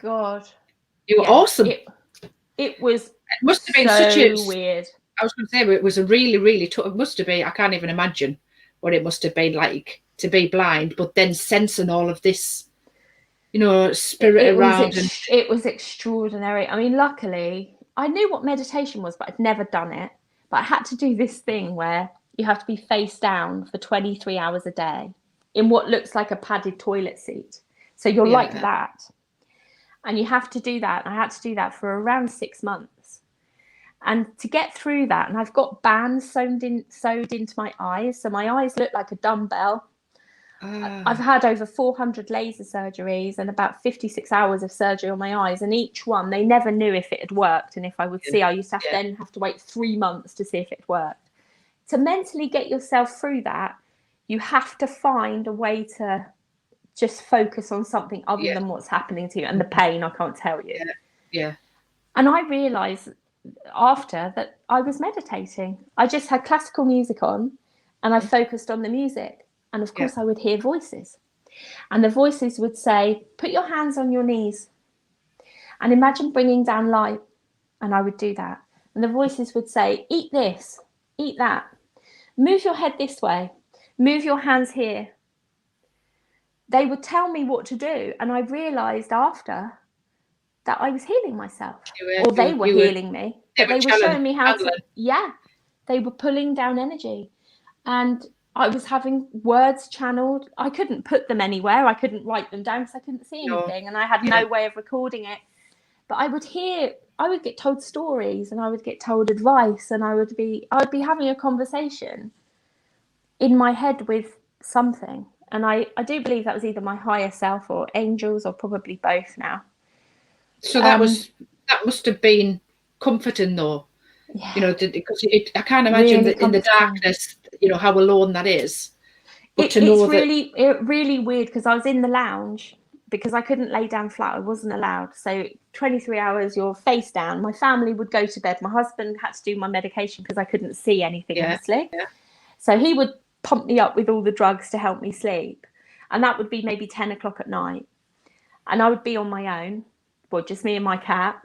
God, you were awesome. It must have been so such a weird. I was going to say, it was a really, really tough. It must have been. I can't even imagine what it must have been like to be blind, but then sensing all of this, spirit around. It was extraordinary. I mean, luckily, I knew what meditation was, but I'd never done it. But I had to do this thing where you have to be face down for 23 hours a day in what looks like a padded toilet seat. So you're like that. And you have to do that. And I had to do that for around 6 months. And to get through that, and I've got bands sewed into my eyes. So my eyes look like a dumbbell. I've had over 400 laser surgeries and about 56 hours of surgery on my eyes. And each one, they never knew if it had worked. And if I would see, I used to then have to wait 3 months to see if it worked. To mentally get yourself through that, you have to find a way to just focus on something other than what's happening to you and the pain, I can't tell you. And I realised after that I was meditating. I just had classical music on and I focused on the music. And of course I would hear voices. And the voices would say, put your hands on your knees and imagine bringing down light. And I would do that. And the voices would say, eat this, eat that. Move your head this way. Move your hands here. They would tell me what to do. And I realised after that I was healing myself. Or they were healing me. But they were showing me how to, they were pulling down energy. And I was having words channeled. I couldn't put them anywhere. I couldn't write them down because I couldn't see anything. And I had no way of recording it. But I would get told stories and I would get told advice and I would be having a conversation in my head with something. And I do believe that was either my higher self or angels or probably both now. So that must have been comforting though. You know, because I can't imagine really that in the darkness, you know, how alone that is. But it's really weird because I was in the lounge because I couldn't lay down flat. I wasn't allowed. So 23 hours, you're face down. My family would go to bed. My husband had to do my medication because I couldn't see anything, honestly. So he would pump me up with all the drugs to help me sleep. And that would be maybe 10 o'clock at night. And I would be on my own, well, just me and my cat.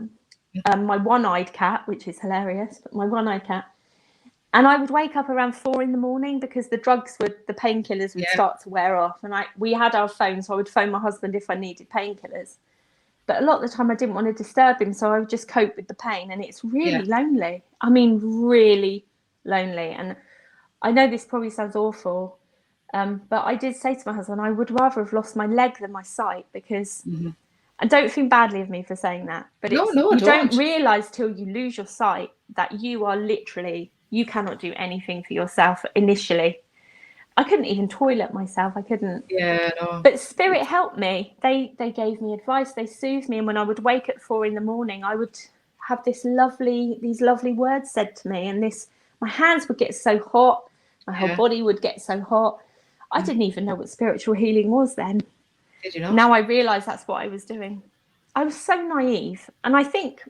My one-eyed cat, which is hilarious, but my one-eyed cat. And I would wake up around 4 a.m. because the painkillers would start to wear off. And we had our phone, so I would phone my husband if I needed painkillers. But a lot of the time I didn't want to disturb him, so I would just cope with the pain. And it's really lonely. I mean, really lonely. And I know this probably sounds awful, but I did say to my husband, I would rather have lost my leg than my sight because... And don't think badly of me for saying that, but you don't realise till you lose your sight that you are literally, you cannot do anything for yourself initially. I couldn't even toilet myself. I couldn't. But spirit helped me. They gave me advice. They soothed me. And when I would wake at 4 a.m, I would have these lovely words said to me. And my hands would get so hot. My whole body would get so hot. I didn't even know what spiritual healing was then. Did you not? Now I realise that's what I was doing. I was so naive. And I think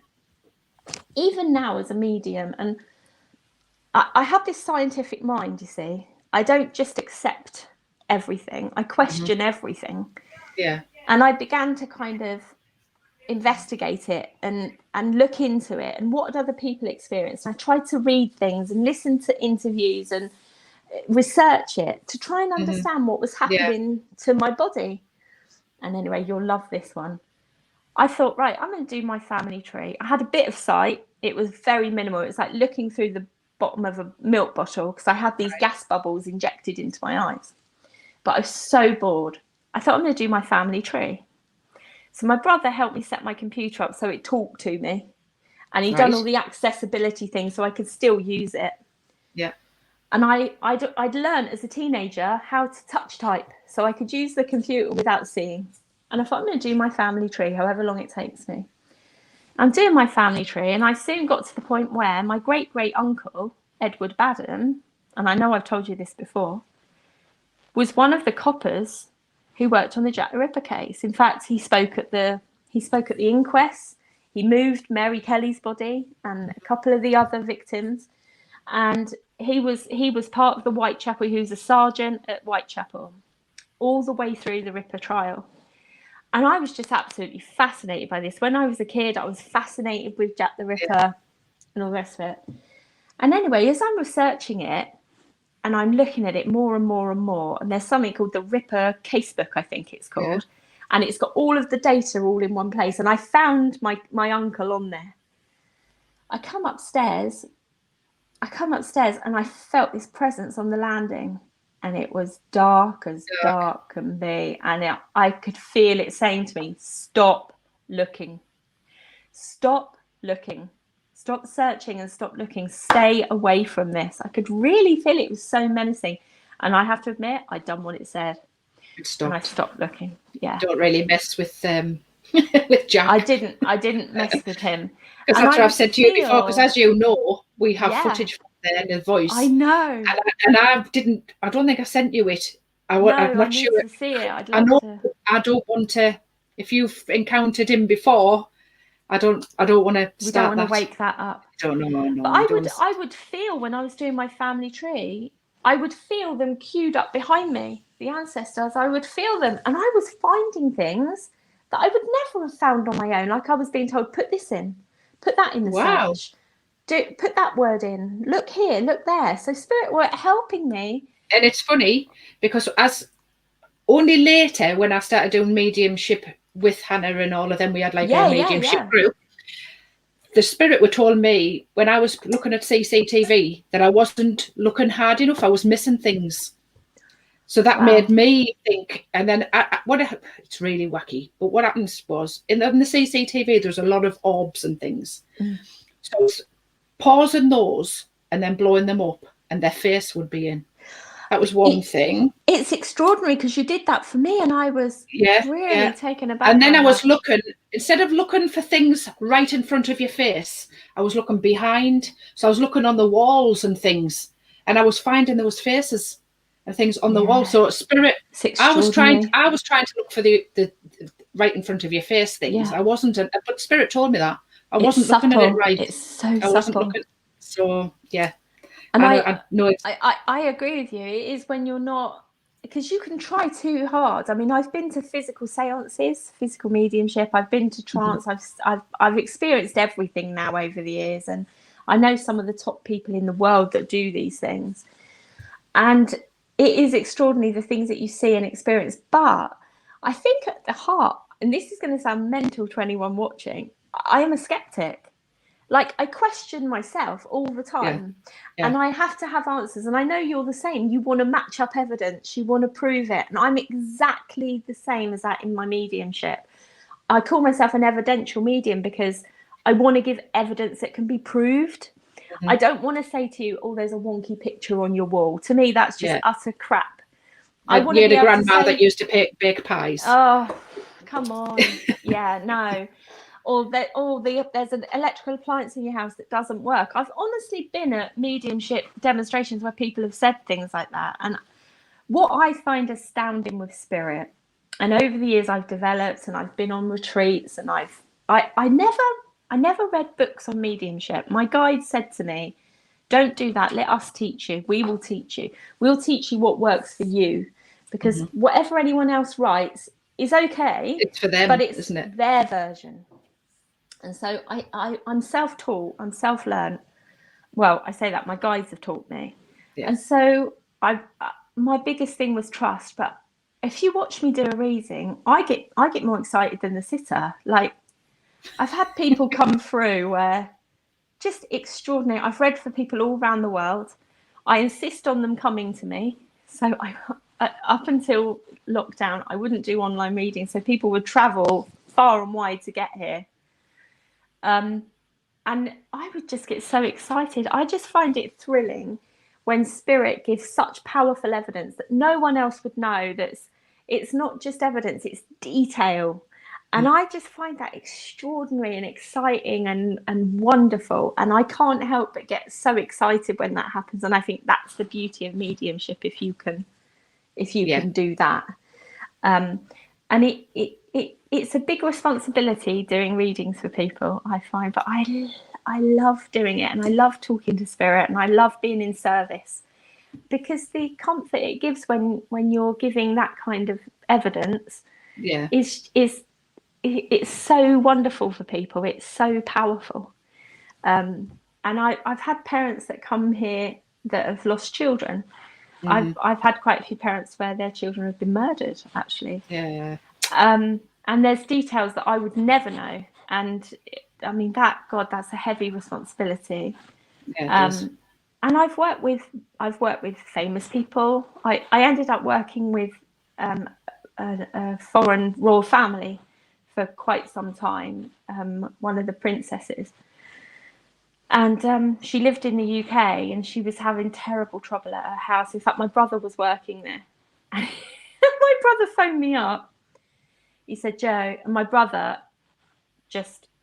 even now as a medium, and I have this scientific mind, you see. I don't just accept everything. I question everything. And I began to kind of investigate it and look into it and what had other people experienced. I tried to read things and listen to interviews and research it to try and understand what was happening to my body. And anyway, you'll love this one. I thought, right, I'm going to do my family tree. I had a bit of sight. It was very minimal. It was like looking through the bottom of a milk bottle because I had these gas bubbles injected into my eyes. But I was so bored. I thought, I'm going to do my family tree. So my brother helped me set my computer up so it talked to me. And he'd done all the accessibility things so I could still use it. And I'd learned as a teenager how to touch type so I could use the computer without seeing. And I thought, I'm going to do my family tree, however long it takes me. I'm doing my family tree, and I soon got to the point where my great-great uncle, Edward Baden, and I know I've told you this before, was one of the coppers who worked on the Jack the Ripper case. In fact, he spoke at the inquest. He moved Mary Kelly's body and a couple of the other victims. And he was part of the Whitechapel. He was a sergeant at Whitechapel all the way through the Ripper trial. And I was just absolutely fascinated by this. When I was a kid, I was fascinated with Jack the Ripper and all the rest of it. And anyway, as I'm researching it and I'm looking at it more and more and more, and there's something called the Ripper Casebook, I think it's called. And it's got all of the data all in one place. And I found my uncle on there. I come upstairs and I felt this presence on the landing, and it was dark as dark can be, and I could feel it saying to me, stop looking, stop looking, stop searching and stop looking, stay away from this. I could really feel it. It was so menacing, and I have to admit, I'd done what it said. And I stopped looking. Yeah. Don't really mess with with Jack. I didn't mess with him. Because that's what I've said to you before, because as you know, we have footage from there and a voice. I know. And I don't think I sent you it. I'm not sure. To see it. I don't want to, if you've encountered him before, I don't want to We don't want to wake that up. No. But I would feel when I was doing my family tree, I would feel them queued up behind me, the ancestors. I would feel them, and I was finding things that I would never have found on my own. Like I was being told, put this in, put that in the search, put that word in, look here, look there. So spirit were helping me. And it's funny because as only later when I started doing mediumship with Hannah and all of them, we had like a mediumship group. The spirit were told me when I was looking at CCTV that I wasn't looking hard enough. I was missing things. So that made me think. And then it's really wacky. But what happens was in the CCTV, there's a lot of orbs and things. So it's pausing those and then blowing them up and their face would be in. That was one thing. It's extraordinary because you did that for me, and I was really taken aback. And then I was looking, instead of looking for things right in front of your face, I was looking behind. So I was looking on the walls and things, and I was finding there was faces and things on the wall. So spirit, I was trying to look for the right in front of your face things. I wasn't, but spirit told me that I wasn't looking at it right. It's so subtle. So yeah. And I agree with you. It is when you're not, because you can try too hard. I mean, I've been to physical seances, physical mediumship. I've been to trance. I've experienced everything now over the years, and I know some of the top people in the world that do these things. And it is extraordinary the things that you see and experience. But I think at the heart, and this is going to sound mental to anyone watching, I am a skeptic. Like I question myself all the time, and I have to have answers. And I know you're the same. You want to match up evidence. You want to prove it. And I'm exactly the same as that in my mediumship. I call myself an evidential medium because I want to give evidence that can be proved. I don't want to say to you, oh, there's a wonky picture on your wall. To me, that's just utter crap. I want to be able grandma to say, that used to bake pies. Oh, come on. No. Or there's an electrical appliance in your house that doesn't work. I've honestly been at mediumship demonstrations where people have said things like that. And what I find astounding with spirit, and over the years I've developed and I've been on retreats, and I never read books on mediumship. My guide said to me, don't do that. Let us teach you. We will teach you. We'll teach you what works for you, because whatever anyone else writes is okay. It's for them, but it's isn't it? Their version. And so I'm self-taught, I'm self-learned. Well, I say that my guides have taught me. Yeah. And so my biggest thing was trust. But if you watch me do a reading, I get more excited than the sitter. Like I've had people come through where just extraordinary. I've read for people all around the world. I insist on them coming to me. So up until lockdown, I wouldn't do online readings. So people would travel far and wide to get here. And I would just get so excited. I just find it thrilling when spirit gives such powerful evidence that no one else would know. It's not just evidence, it's detail. And I just find that extraordinary and exciting and wonderful. And I can't help but get so excited when that happens. And I think that's the beauty of mediumship, if you can do that. And it's a big responsibility doing readings for people, I find, but I love doing it, and I love talking to spirit, and I love being in service, because the comfort it gives when you're giving that kind of evidence is it's so wonderful for people. It's so powerful. And I've had parents that come here that have lost children. I've had quite a few parents where their children have been murdered, actually. Yeah. And there's details that I would never know. And that's a heavy responsibility. Yeah, it is. And I've worked with famous people. I ended up working with a foreign royal family for quite some time, one of the princesses. And she lived in the UK, and she was having terrible trouble at her house. In fact, my brother was working there. And my brother phoned me up. He said, Jo, and my brother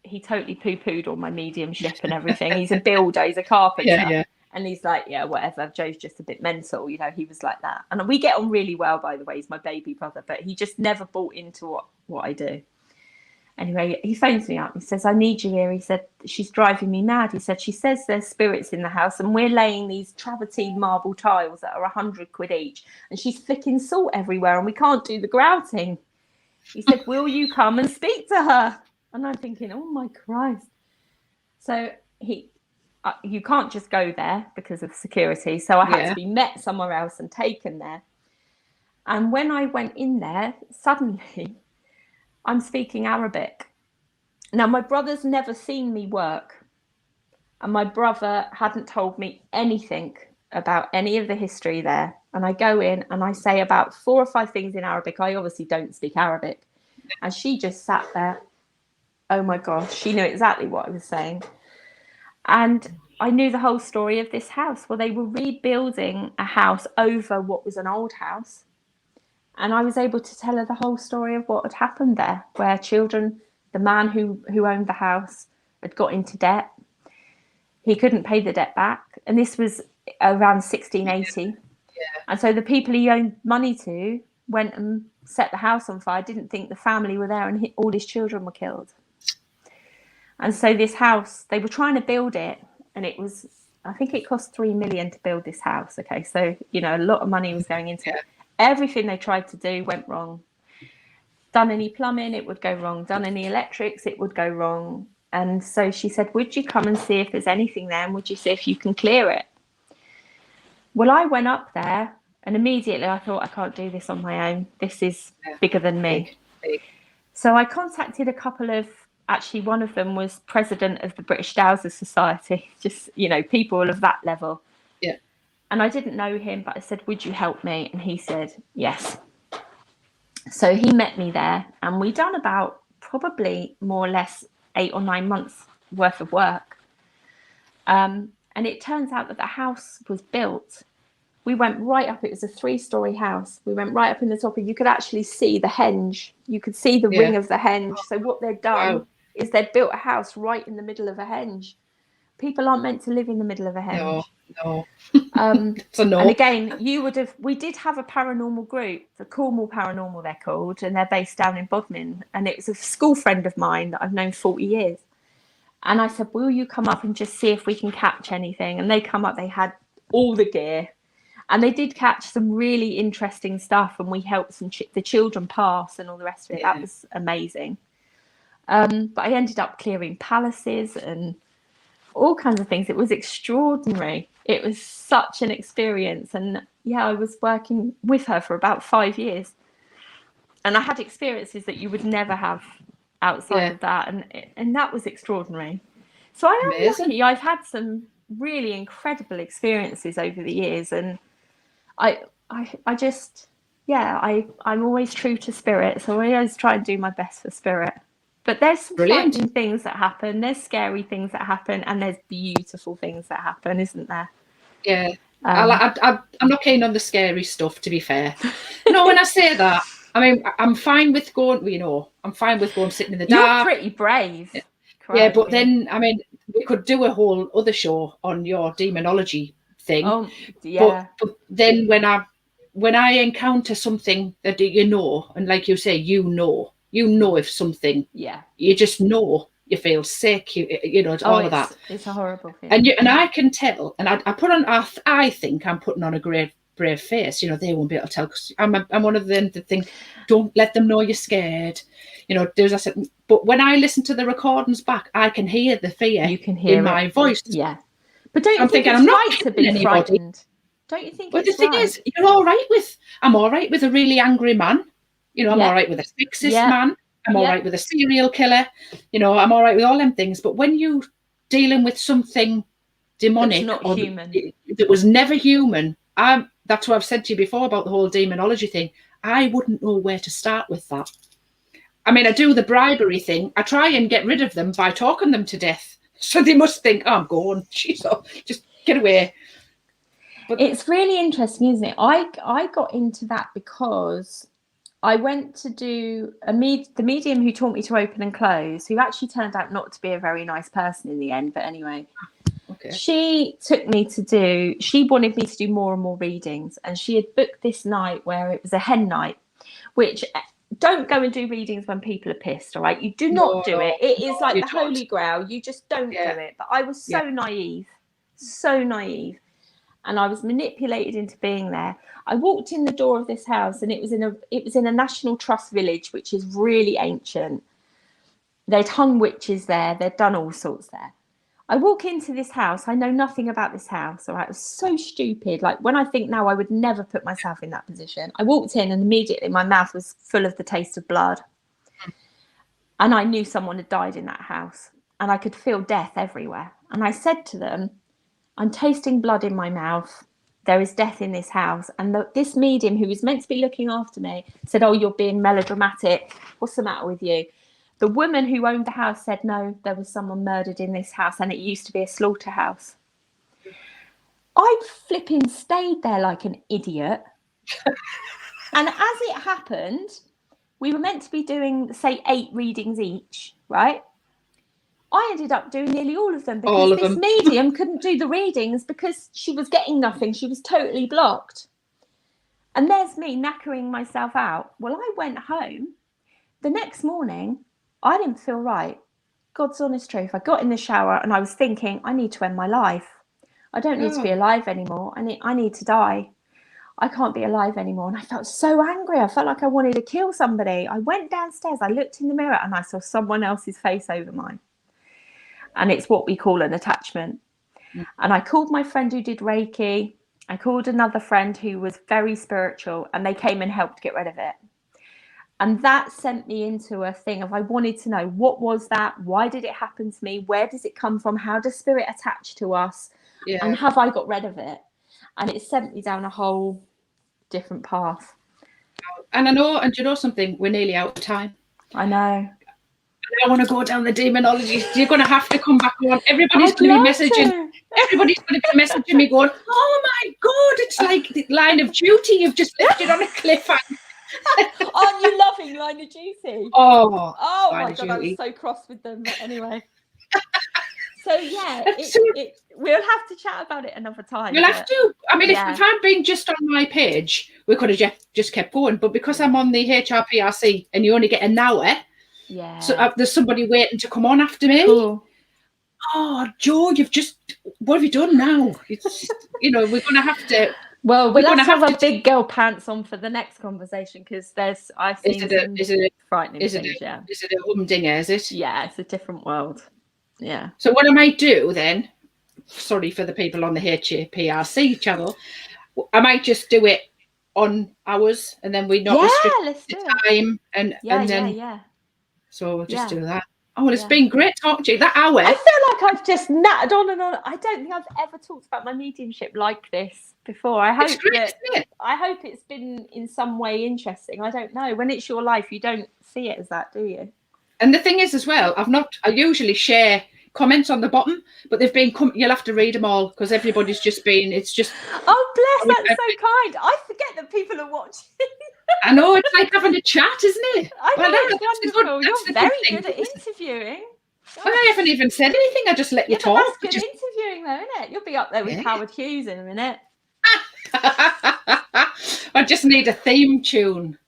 he totally poo-pooed all my mediumship and everything. He's a builder, he's a carpenter. Yeah. And he's like, yeah, whatever. Joe's just a bit mental. He was like that. And we get on really well, by the way. He's my baby brother, but he just never bought into what I do. Anyway, he phones me up. He says, I need you here. He said, she's driving me mad. He said, she says there's spirits in the house, and we're laying these travertine marble tiles that are 100 quid each. And she's flicking salt everywhere, and we can't do the grouting. He said, will you come and speak to her? And I'm thinking, oh my Christ. So you can't just go there because of security. So I had to be met somewhere else and taken there. And when I went in there, suddenly I'm speaking Arabic. Now, my brother's never seen me work. And my brother hadn't told me anything about any of the history there. And I go in and I say about 4 or 5 things in Arabic. I obviously don't speak Arabic. And she just sat there. Oh my gosh, she knew exactly what I was saying. And I knew the whole story of this house. Well, they were rebuilding a house over what was an old house. And I was able to tell her the whole story of what had happened there, where the man who owned the house had got into debt. He couldn't pay the debt back. And this was around 1680. Yeah. And so the people he owed money to went and set the house on fire, didn't think the family were there, and all his children were killed. And so this house, they were trying to build it, and I think it cost 3 million to build this house. Okay, so, a lot of money was going into it. Everything they tried to do went wrong. Done any plumbing, it would go wrong. Done any electrics, it would go wrong. And so she said, would you come and see if there's anything there, and would you see if you can clear it? Well, I went up there, and immediately I thought, I can't do this on my own. This is bigger than me. Big. So I contacted a couple of, actually one of them was president of the British Dowsers Society, just, people of that level. Yeah. And I didn't know him, but I said, would you help me? And he said, yes. So he met me there, and we done about probably more or less 8 or 9 months worth of work. And it turns out that the house was built. We went right up. It was a 3-story house. We went right up in the top, and you could actually see the henge. You could see the ring of the henge. So what they'd done is they'd built a house right in the middle of a henge. People aren't meant to live in the middle of a henge. No. So no. And again, we did have a paranormal group, the Cornwall Paranormal they're called, and they're based down in Bodmin. And it was a school friend of mine that I've known 40 years. And I said, will you come up and just see if we can catch anything? And they come up, they had all the gear. And they did catch some really interesting stuff, and we helped the children pass and all the rest of it. Yeah. That was amazing. But I ended up clearing palaces and all kinds of things. It was extraordinary. It was such an experience. And I was working with her for about 5 years. And I had experiences that you would never have outside of that. And that was extraordinary. So I am lucky. I've had some really incredible experiences over the years. And I just, I'm always true to spirit. So I always try and do my best for spirit. But there's some frightening things that happen. There's scary things that happen, and there's beautiful things that happen, isn't there? Yeah. I'm not keen on the scary stuff, to be fair. No, when I say that, I mean, I'm fine with going, I'm fine with going sitting in the dark. You're pretty brave. Yeah, but then, I mean, we could do a whole other show on your demonology thing. Oh, yeah. But then when I encounter something that and like you say, if something, you just know, you feel sick, all of that. It's a horrible thing. And I can tell, and I think I'm putting on a great brave face. They won't be able to tell, because I'm one of them that think, don't let them know you're scared. But when I listen to the recordings back, I can hear the fear. You can hear in my voice. Yeah. But don't you think it's right to be frightened? Don't you think? But the thing is, I'm all right with a really angry man. I'm all right with a sexist man. I'm all right with a serial killer. You know, I'm all right with all them things. But when you dealing with something demonic That's not or human, that was never human, that's what I've said to you before about the whole demonology thing. I wouldn't know where to start with that. I mean, I do the bribery thing. I try and get rid of them by talking them to death. So they must think, oh, I'm going. She's just get away. But it's really interesting, isn't it? I got into that because I went to do the medium who taught me to open and close, who actually turned out not to be a very nice person in the end. But anyway, okay. she wanted me to do more and more readings. And she had booked this night where it was a hen night, which don't go and do readings when people are pissed. All right. You do not do it. It is like the holy grail. You just don't do it. But I was so naive. And I was manipulated into being there. I walked in the door of this house, and it was in a National Trust village, which is really ancient. They'd hung witches there. They'd done all sorts there. I walk into this house. I know nothing about this house. All right, it was so stupid. Like, when I think now, I would never put myself in that position. I walked in, and immediately my mouth was full of the taste of blood. And I knew someone had died in that house, and I could feel death everywhere. And I said to them, I'm tasting blood in my mouth. There is death in this house. And this medium, who was meant to be looking after me, said, oh, you're being melodramatic. What's the matter with you? The woman who owned the house said, no, there was someone murdered in this house, and it used to be a slaughterhouse. I flipping stayed there like an idiot. And as it happened, we were meant to be doing, say, 8 readings each, right? I ended up doing nearly all of them because this medium couldn't do the readings because she was getting nothing. She was totally blocked. And there's me knackering myself out. Well, I went home. The next morning, I didn't feel right. God's honest truth. I got in the shower and I was thinking, I need to end my life. I don't need to be alive anymore. I need to die. I can't be alive anymore. And I felt so angry. I felt like I wanted to kill somebody. I went downstairs. I looked in the mirror and I saw someone else's face over mine. And it's what we call an attachment. And I called my friend who did Reiki. I called another friend who was very spiritual, and they came and helped get rid of it. And that sent me into a thing of, I wanted to know, what was that? Why did it happen to me? Where does it come from? How does spirit attach to us? Yeah. And have I got rid of it? And it sent me down a whole different path. And I know, and you know something, we're nearly out of time. I know. I want to go down the demonology. You're going to have to come back on. Everybody's going to be messaging. Everybody's going to be messaging me going, oh my God, it's like the Line of Duty. You've just left it on a cliffhanger. Aren't you loving Line of Duty? Oh my God, I was so cross with them. But anyway. So yeah, we'll have to chat about it another time. We'll have to. I mean, if it had been just on my page, we could have just kept going. But because I'm on the HRPRC and you only get an hour, so there's somebody waiting to come on after me. Cool. Oh, Jo, what have you done now? It's, we're going to have to. Well, we'll have a big girl pants on for the next conversation because I've seen some frightening things. Yeah. Is it a humdinger, is it? Yeah, it's a different world. Yeah. So what I might do then, sorry for the people on the HAPRC channel, I might just do it on ours and then we not restrict the time and then. So we'll just do that. Oh, well, it's been great talking to you. That hour. I feel like I've just nattered on and on. I don't think I've ever talked about my mediumship like this before. I hope it's been in some way interesting. I don't know. When it's your life, you don't see it as that, do you? And the thing is as well, I usually share comments on the bottom, but they've been you'll have to read them all because everybody's just been, it's just. Oh, bless, that's so kind. I forget that people are watching. I know, it's like having a chat, isn't it? I know, it's wonderful. You're very good at interviewing. Well, I haven't even said anything. I just let you talk. That's good interviewing, though, isn't it? You'll be up there with Howard Hughes in a minute. I just need a theme tune.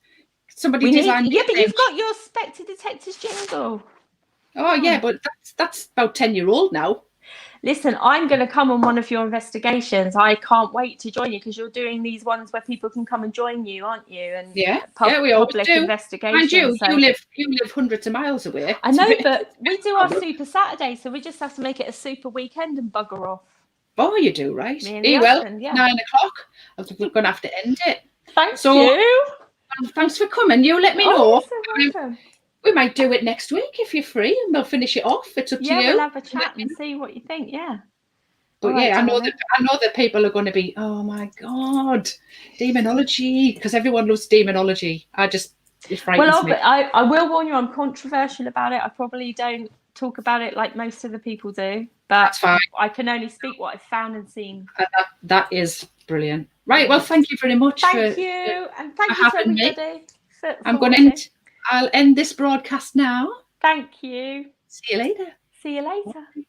Somebody designed. Yeah, but you've got your Spectre Detectors jingle. Oh yeah, but that's about 10-year-old now. Listen, I'm going to come on one of your investigations. I can't wait to join you because you're doing these ones where people can come and join you, aren't you? And we always do. Investigations. Mind you live hundreds of miles away. I know, but we do our Super Saturday, so we just have to make it a super weekend and bugger off. Oh, you do, right? Well, 9 o'clock. I think we're going to have to end it. Thank you. Thanks for coming. You let me know. We might do it next week if you're free, and we'll finish it off. It's up to you. Yeah, we'll have a chat and see what you think. Yeah. But All yeah, right, I know that people are going to be, oh my God, demonology, because everyone loves demonology. It frightens me. I will warn you, I'm controversial about it. I probably don't talk about it like most of the people do, but That's fine. I can only speak what I've found and seen. That is brilliant. Right, well, thank you very much. Thank you, and thank you to everybody. I'll end this broadcast now. Thank you. See you later. See you later.